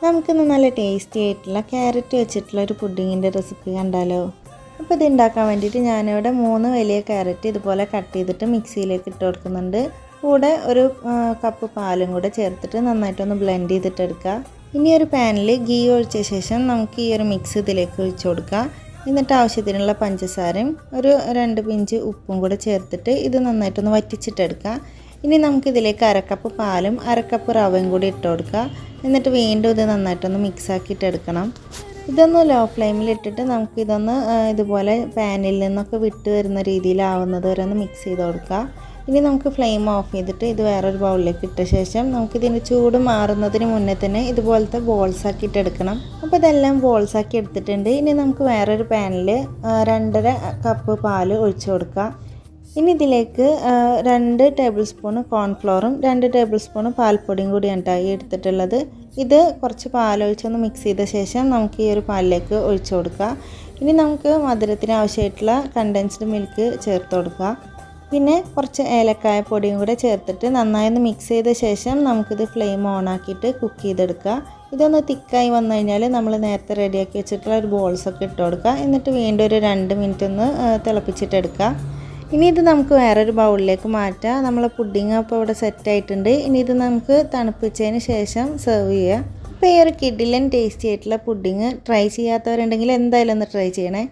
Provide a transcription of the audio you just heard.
നമുക്കിന്ന് നല്ല ടേസ്റ്റി ആയിട്ടുള്ള ക്യാരറ്റ് വെച്ചിട്ടുള്ള ഒരു പുഡിങ്ങിൻ്റെ റെസിപ്പി കണ്ടാലോ. അപ്പോൾ ഇത് ഉണ്ടാക്കാൻ വേണ്ടിയിട്ട് ഞാനിവിടെ 3 വലിയ ക്യാരറ്റ് ഇതുപോലെ കട്ട് ചെയ്തിട്ട് മിക്സിയിലേക്ക് ഇട്ട് കൊടുക്കുന്നുണ്ട്. കൂടെ ഒരു കപ്പ് പാലും കൂടെ ചേർത്തിട്ട് നന്നായിട്ടൊന്ന് ബ്ലെൻഡ് ചെയ്തിട്ടെടുക്കുക. ഇനി ഒരു പാനിൽ ഗീ ഒഴിച്ച ശേഷം നമുക്ക് ഈ ഒരു മിക്സ് ഇതിലേക്ക് ഒഴിച്ചു കൊടുക്കുക. എന്നിട്ട് ആവശ്യത്തിനുള്ള പഞ്ചസാരയും ഒരു 2 പിഞ്ച് ഉപ്പും കൂടെ ചേർത്തിട്ട് ഇത് നന്നായിട്ടൊന്ന് വറ്റിച്ചിട്ടെടുക്കുക. ഇനി നമുക്കിതിലേക്ക് അരക്കപ്പ് പാലും അരക്കപ്പ് റവയും കൂടി ഇട്ട് കൊടുക്കുക. എന്നിട്ട് വീണ്ടും ഇത് നന്നായിട്ടൊന്ന് മിക്സാക്കിയിട്ടെടുക്കണം. ഇതൊന്ന് ലോ ഫ്ലെയിമിലിട്ടിട്ട് നമുക്കിതൊന്ന് ഇതുപോലെ പാനിൽ നിന്നൊക്കെ വിട്ട് വരുന്ന രീതിയിലാവുന്നത് വരെ ഒന്ന് മിക്സ് ചെയ്ത് കൊടുക്കുക. ഇനി നമുക്ക് ഫ്ലെയിം ഓഫ് ചെയ്തിട്ട് ഇത് വേറൊരു ബൗളിലേക്ക് ഇട്ട ശേഷം നമുക്കിതിൻ്റെ ചൂട് മാറുന്നതിന് മുന്നേ തന്നെ ഇതുപോലത്തെ ബോൾസാക്കിയിട്ടെടുക്കണം. അപ്പോൾ ഇതെല്ലാം ബോൾസാക്കി എടുത്തിട്ടുണ്ട്. ഇനി നമുക്ക് വേറൊരു പാനിൽ 2.5 കപ്പ് പാൽ ഒഴിച്ചു കൊടുക്കുക. ഇനി ഇതിലേക്ക് 2 ടേബിൾ സ്പൂൺ കോൺഫ്ലോറും 2 ടേബിൾ സ്പൂൺ പാൽപ്പൊടിയും കൂടിയാണ് എടുത്തിട്ടുള്ളത്. ഇത് കുറച്ച് പാലൊഴിച്ചൊന്ന് മിക്സ് ചെയ്ത ശേഷം നമുക്ക് ഈ ഒരു പാലിലേക്ക് ഒഴിച്ചു കൊടുക്കുക. ഇനി നമുക്ക് മധുരത്തിന് ആവശ്യമായിട്ടുള്ള കണ്ടൻസ്ഡ് മിൽക്ക് ചേർത്ത് കൊടുക്കുക. പിന്നെ കുറച്ച് ഏലക്കായ പൊടിയും കൂടെ ചേർത്തിട്ട് നന്നായി ഒന്ന് മിക്സ് ചെയ്ത ശേഷം നമുക്കിത് ഫ്ലെയിം ഓൺ ആക്കിയിട്ട് കുക്ക് ചെയ്തെടുക്കുക. ഇതൊന്ന് തിക്കായി വന്നു കഴിഞ്ഞാൽ നമ്മൾ നേരത്തെ റെഡിയാക്കി വെച്ചിട്ടുള്ള ഒരു ബോൾസൊക്കെ ഇട്ട് കൊടുക്കുക. എന്നിട്ട് വീണ്ടും ഒരു 2 മിനിറ്റ് ഒന്ന് തിളപ്പിച്ചിട്ടെടുക്കുക. ഇനി ഇത് നമുക്ക് വേറൊരു ബൗളിലേക്ക് മാറ്റാം. നമ്മളെ പുഡിങ് അപ്പോൾ ഇവിടെ സെറ്റായിട്ടുണ്ട്. ഇനി ഇത് നമുക്ക് തണുപ്പിച്ചതിന് ശേഷം സെർവ് ചെയ്യാം. അപ്പോൾ ഈ ഒരു കിഡിലൻ ടേസ്റ്റി ആയിട്ടുള്ള പുഡിങ് ട്രൈ ചെയ്യാത്തവരുണ്ടെങ്കിൽ എന്തായാലും ഒന്ന് ട്രൈ ചെയ്യണേ.